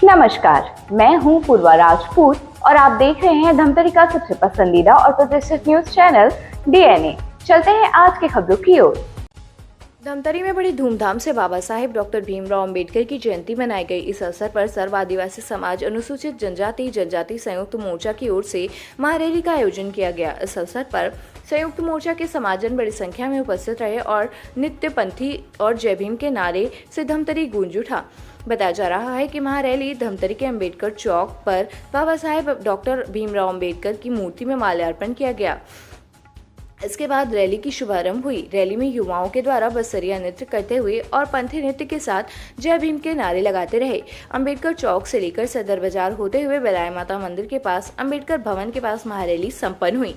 नमस्कार, मैं हूं पूर्वा राजपूत और आप देख रहे हैं धमतरी का सबसे पसंदीदा और प्रतिष्ठित न्यूज चैनल डीएनए। चलते हैं आज की खबरों की ओर। धमतरी में बड़ी धूमधाम से बाबा साहेब डॉक्टर भीमराव अंबेडकर की जयंती मनाई गई। इस अवसर पर सर्व आदिवासी समाज अनुसूचित जनजाति संयुक्त मोर्चा की ओर से महारैली का आयोजन किया गया। इस अवसर पर संयुक्त मोर्चा के समाजजन बड़ी संख्या में उपस्थित रहे और नित्य पंथी और जय भीम के नारे से धमतरी गूंज उठा। बताया जा रहा है कि महारैली धमतरी के अंबेडकर चौक पर बाबा साहेब डॉक्टर भीमराव अंबेडकर की मूर्ति में माल्यार्पण किया गया। इसके बाद रैली की शुभारंभ हुई। रैली में युवाओं के द्वारा बसरिया नृत्य करते हुए और पंथी नृत्य के साथ जय भीम के नारे लगाते रहे। अंबेडकर चौक से लेकर सदर बाजार होते हुए बेलाय माता मंदिर के पास अंबेडकर भवन के पास महारैली संपन्न हुई।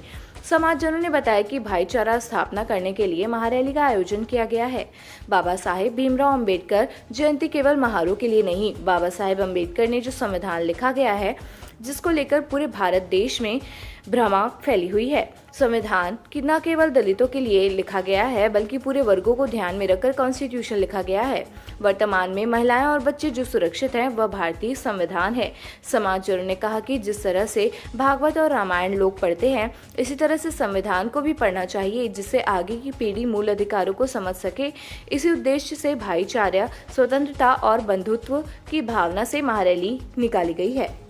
समाजजनों ने बताया कि भाईचारा स्थापना करने के लिए महारैली का आयोजन किया गया है। बाबा साहेब भीमराव अंबेडकर जयंती केवल महारों के लिए नहीं, बाबा साहेब अंबेडकर ने जो संविधान लिखा गया है, जिसको लेकर पूरे भारत देश में भ्रम फैली हुई है। संविधान कि न केवल दलितों के लिए लिखा गया है, बल्कि पूरे वर्गों को ध्यान में रखकर कॉन्स्टिट्यूशन लिखा गया है। वर्तमान में महिलाएं और बच्चे जो सुरक्षित हैं, वह भारतीय संविधान है। समाजजनों ने कहा कि जिस तरह से भागवत और रामायण लोग पढ़ते हैं, इसी तरह से संविधान को भी पढ़ना चाहिए, जिससे आगे की पीढ़ी मूल अधिकारों को समझ सके। इसी उद्देश्य से भाईचारा, स्वतंत्रता और बंधुत्व की भावना से महारैली निकाली गई है।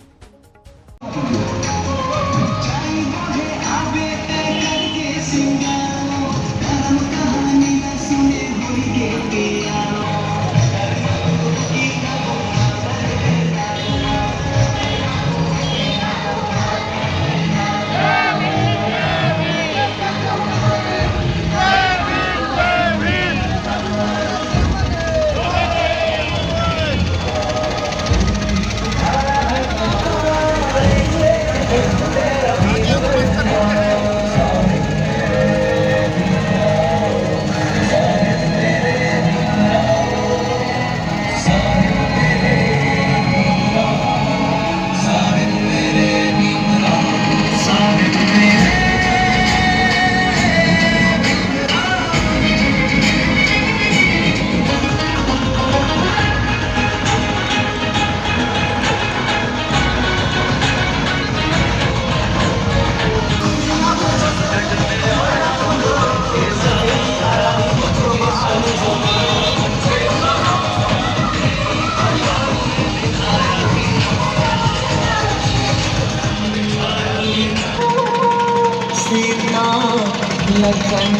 लखन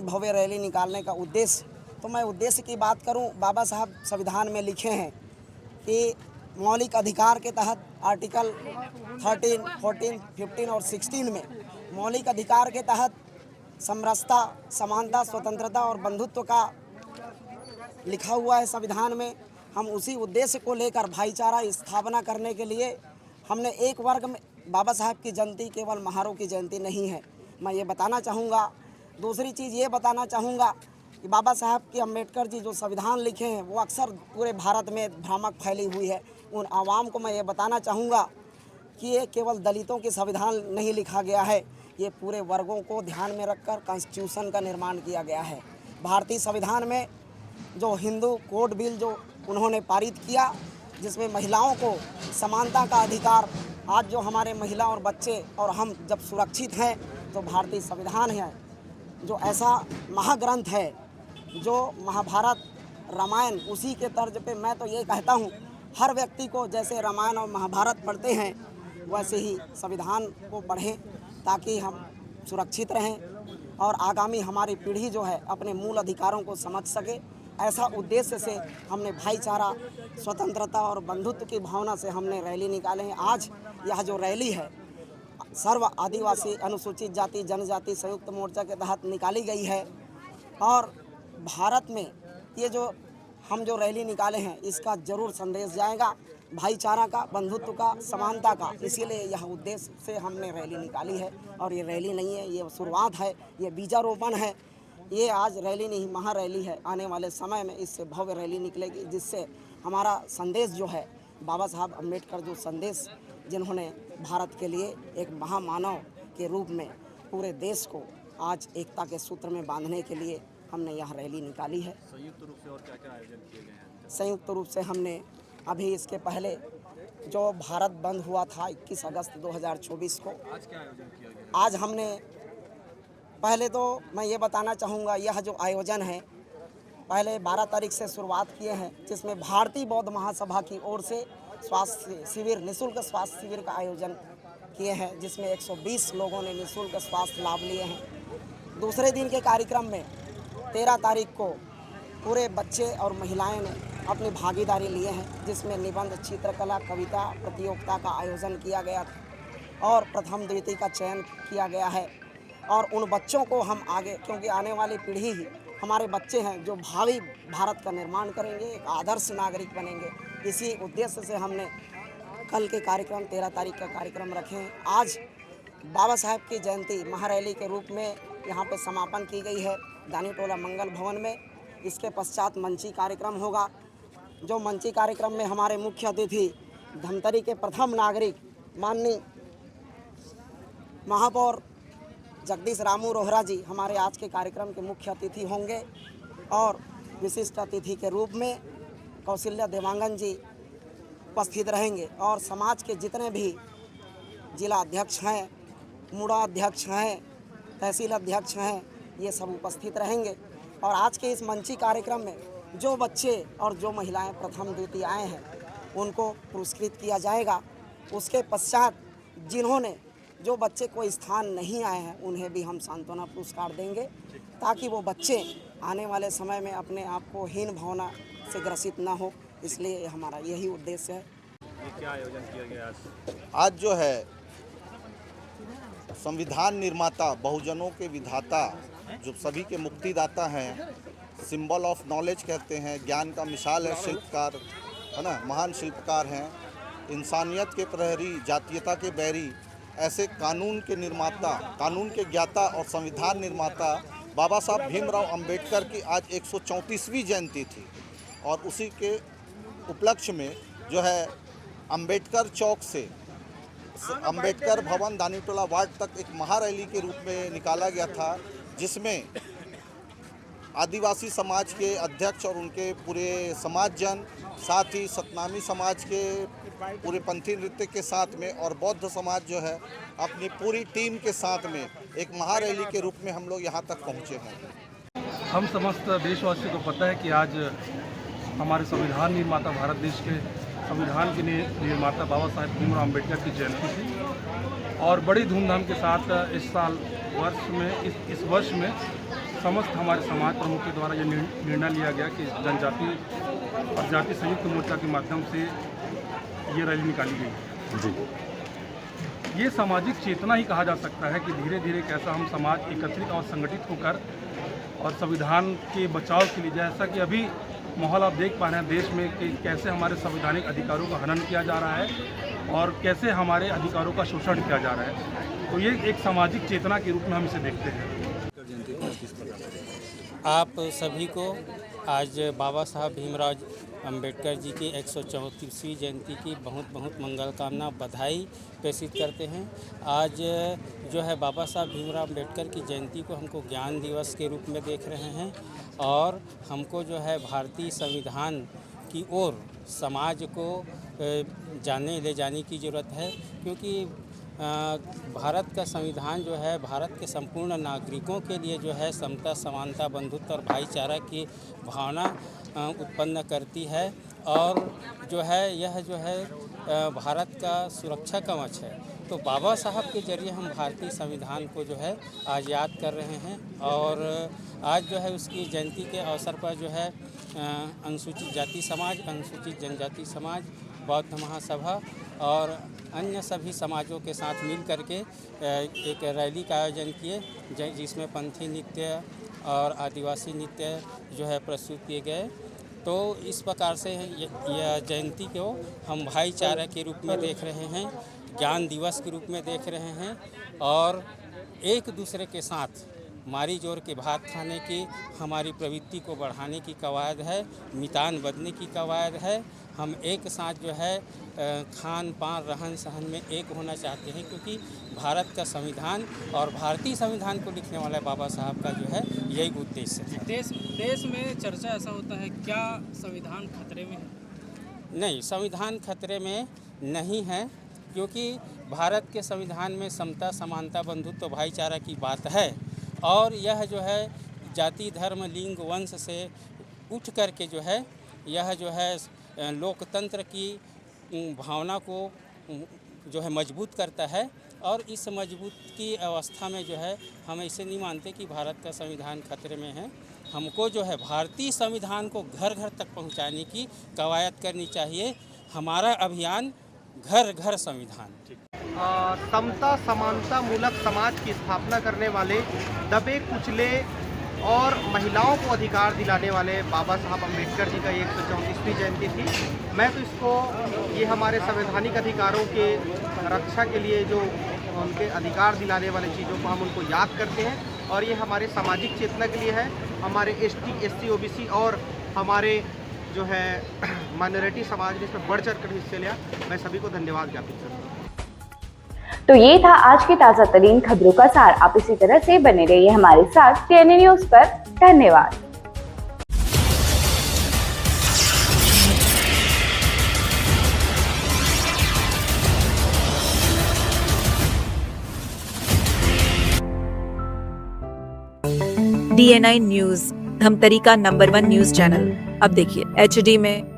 इतनी भव्य रैली निकालने का उद्देश्य, तो मैं उद्देश्य की बात करूं, बाबा साहब संविधान में लिखे हैं कि मौलिक अधिकार के तहत आर्टिकल 13, 14, 15 और 16 में मौलिक अधिकार के तहत समरसता, समानता, स्वतंत्रता और बंधुत्व का लिखा हुआ है संविधान में। हम उसी उद्देश्य को लेकर भाईचारा स्थापना करने के लिए हमने एक वर्ग में बाबा साहब की जयंती केवल महारों की जयंती नहीं है, मैं ये बताना चाहूँगा। दूसरी चीज़ ये बताना चाहूँगा कि बाबा साहब की अम्बेडकर जी जो संविधान लिखे हैं वो अक्सर पूरे भारत में भ्रामक फैली हुई है। उन आवाम को मैं ये बताना चाहूँगा कि ये केवल दलितों के संविधान नहीं लिखा गया है, ये पूरे वर्गों को ध्यान में रखकर कॉन्स्टिट्यूशन का निर्माण किया गया है। भारतीय संविधान में जो हिंदू कोड बिल जो उन्होंने पारित किया, जिसमें महिलाओं को समानता का अधिकार, आज जो हमारे महिला और बच्चे और हम जब सुरक्षित हैं, तो भारतीय संविधान है जो ऐसा महाग्रंथ है जो महाभारत रामायण उसी के तर्ज पे, मैं तो ये कहता हूँ हर व्यक्ति को जैसे रामायण और महाभारत पढ़ते हैं वैसे ही संविधान को पढ़ें ताकि हम सुरक्षित रहें और आगामी हमारी पीढ़ी जो है अपने मूल अधिकारों को समझ सके। ऐसा उद्देश्य से हमने भाईचारा, स्वतंत्रता और बंधुत्व की भावना से हमने रैली निकाले हैं। आज यह जो रैली है सर्व आदिवासी अनुसूचित जाति जनजाति संयुक्त मोर्चा के तहत निकाली गई है और भारत में ये जो हम जो रैली निकाले हैं इसका जरूर संदेश जाएगा भाईचारा का, बंधुत्व का, समानता का। इसीलिए यह उद्देश्य से हमने रैली निकाली है और ये रैली नहीं है, ये शुरुआत है, ये बीजारोपण है। ये आज रैली नहीं महा रैली है। आने वाले समय में इससे भव्य रैली निकलेगी जिससे हमारा संदेश जो है बाबा साहब अम्बेडकर जो संदेश जिन्होंने भारत के लिए एक महामानव के रूप में पूरे देश को आज एकता के सूत्र में बांधने के लिए हमने यह रैली निकाली है। संयुक्त रूप से और क्या-क्या आयोजन किए गए हैं? संयुक्त रूप से हमने अभी इसके पहले जो भारत बंद हुआ था 21 अगस्त 2024 को, आज क्या आयोजन किया गया? आज हमने पहले तो मैं ये बताना चाहूँगा यह जो आयोजन है पहले 12 तारीख से शुरुआत किए हैं, जिसमें भारतीय बौद्ध महासभा की ओर से स्वास्थ्य शिविर, निःशुल्क स्वास्थ्य शिविर का आयोजन किए हैं, जिसमें 120 लोगों ने निःशुल्क स्वास्थ्य लाभ लिए हैं। दूसरे दिन के कार्यक्रम में 13 तारीख को पूरे बच्चे और महिलाएं ने अपनी भागीदारी लिए हैं, जिसमें निबंध, चित्रकला, कविता प्रतियोगिता का आयोजन किया गया था और प्रथम द्वितीय का चयन किया गया है। और उन बच्चों को हम आगे, क्योंकि आने वाली पीढ़ी ही हमारे बच्चे हैं जो भावी भारत का निर्माण करेंगे, एक आदर्श नागरिक बनेंगे। इसी उद्देश्य से हमने कल के कार्यक्रम 13 तारीख का कार्यक्रम रखे हैं। आज बाबा साहब की जयंती महारैली के रूप में यहाँ पे समापन की गई है दानीटोला मंगल भवन में। इसके पश्चात मंची कार्यक्रम होगा, जो मंची कार्यक्रम में हमारे मुख्य अतिथि धमतरी के प्रथम नागरिक माननीय महापौर जगदीश रामू रोहरा जी हमारे आज के कार्यक्रम के मुख्य अतिथि होंगे और विशिष्ट अतिथि के रूप में कौशल्या देवांगन जी उपस्थित रहेंगे और समाज के जितने भी जिला अध्यक्ष हैं, मुड़ा अध्यक्ष हैं, तहसील अध्यक्ष हैं, ये सब उपस्थित रहेंगे। और आज के इस मंची कार्यक्रम में जो बच्चे और जो महिलाएं प्रथम द्वितीय आए हैं उनको पुरस्कृत किया जाएगा। उसके पश्चात जिन्होंने जो बच्चे कोई स्थान नहीं आए हैं उन्हें भी हम सांत्वना पुरस्कार देंगे, ताकि वो बच्चे आने वाले समय में अपने आप को हीन भावना से ग्रसित ना हो। इसलिए हमारा यही उद्देश्य है। ये क्या आयोजन किया गया आज? आज जो है संविधान निर्माता, बहुजनों के विधाता, जो सभी के मुक्तिदाता हैं, सिंबल ऑफ नॉलेज कहते हैं, ज्ञान का मिसाल है, शिल्पकार है ना, महान शिल्पकार हैं, इंसानियत के प्रहरी, जातीयता के बैरी, ऐसे कानून के निर्माता, कानून के ज्ञाता और संविधान निर्माता बाबा साहब भीमराव अंबेडकर की आज 134वीं जयंती थी। और उसी के उपलक्ष्य में जो है अंबेडकर चौक से अंबेडकर भवन दानीटोला वार्ड तक एक महारैली के रूप में निकाला गया था, जिसमें आदिवासी समाज के अध्यक्ष और उनके पूरे समाजजन, साथ ही सतनामी समाज के पूरे पंथी नृत्य के साथ में और बौद्ध समाज जो है अपनी पूरी टीम के साथ में एक महारैली के रूप में हम लोग यहाँ तक पहुँचे हैं। हम समस्त देशवासियों को पता है कि आज हमारे संविधान निर्माता, भारत देश के संविधान के निर्माता बाबा साहेब भीमराव अम्बेडकर की जयंती थी और बड़ी धूमधाम के साथ इस साल वर्ष में इस वर्ष में समस्त हमारे समाज प्रमुख के द्वारा ये निर्णय लिया गया कि जनजाति और जाति संयुक्त मोर्चा के माध्यम से ये रैली निकाली गई जी। ये सामाजिक चेतना ही कहा जा सकता है कि धीरे धीरे कैसा हम समाज एकत्रित और संगठित होकर और संविधान के बचाव के लिए, जैसा कि अभी माहौल आप देख पा रहे हैं देश में कि कैसे हमारे संवैधानिक अधिकारों का हनन किया जा रहा है और कैसे हमारे अधिकारों का शोषण किया जा रहा है, तो ये एक सामाजिक चेतना के रूप में हम इसे देखते हैं। आप सभी को आज बाबा साहब भीमराव अंबेडकर जी की 134वीं जयंती की बहुत बहुत मंगल कामना बधाई प्रेषित करते हैं। आज जो है बाबा साहब भीमराव अंबेडकर की जयंती को हमको ज्ञान दिवस के रूप में देख रहे हैं और हमको जो है भारतीय संविधान की ओर समाज को ले जाने की ज़रूरत है, क्योंकि भारत का संविधान जो है भारत के संपूर्ण नागरिकों के लिए जो है समता, समानता, बंधुत्व और भाईचारा की भावना उत्पन्न करती है और जो है यह जो है भारत का सुरक्षा कवच है। तो बाबा साहब के जरिए हम भारतीय संविधान को जो है आज याद कर रहे हैं और आज जो है उसकी जयंती के अवसर पर जो है अनुसूचित जाति समाज, अनुसूचित जनजाति समाज, बौद्ध महासभा और अन्य सभी समाजों के साथ मिल करके एक रैली का आयोजन किए जिसमें पंथी नृत्य और आदिवासी नृत्य जो है प्रस्तुत किए गए। तो इस प्रकार से यह जयंती को हम भाईचारा के रूप में देख रहे हैं, ज्ञान दिवस के रूप में देख रहे हैं और एक दूसरे के साथ मारी जोर के भात खाने की हमारी प्रवृत्ति को बढ़ाने की कवायद है, मितान बदलने की कवायद है। हम एक साथ जो है खान पान रहन सहन में एक होना चाहते हैं, क्योंकि भारत का संविधान और भारतीय संविधान को लिखने वाले बाबा साहब का जो है यही उद्देश्य है। देश में चर्चा ऐसा होता है, क्या संविधान खतरे में है? नहीं, संविधान खतरे में नहीं है, क्योंकि भारत के संविधान में समता, समानता, बंधुत्व, भाईचारा की बात है और यह जो है जाति, धर्म, लिंग, वंश से उठ कर के जो है यह जो है लोकतंत्र की भावना को जो है मजबूत करता है और इस मजबूत की अवस्था में जो है हम ऐसे नहीं मानते कि भारत का संविधान खतरे में है। हमको जो है भारतीय संविधान को घर घर तक पहुंचाने की कवायद करनी चाहिए। हमारा अभियान घर घर संविधान। समता समानता मूलक समाज की स्थापना करने वाले, दबे कुचले और महिलाओं को अधिकार दिलाने वाले बाबा साहब अम्बेडकर जी का 134वीं जयंती थी। मैं तो इसको ये हमारे संवैधानिक अधिकारों के रक्षा के लिए जो उनके अधिकार दिलाने वाली चीज़ों को हम उनको याद करते हैं और ये हमारे सामाजिक चेतना के लिए है। हमारे ST, SC, OBC और हमारे जो है माइनॉरिटी समाज ने इसमें बढ़ चढ़ कर हिस्से लिया। मैं सभी को धन्यवाद ज्ञापित करता हूँ। तो ये था आज की ताजा तरीन खबरों का सार। आप इसी तरह से बने रहिए हमारे साथ DNA न्यूज पर। धन्यवाद। DNI न्यूज, धमतरी का नंबर 1 न्यूज चैनल। अब देखिए HD में,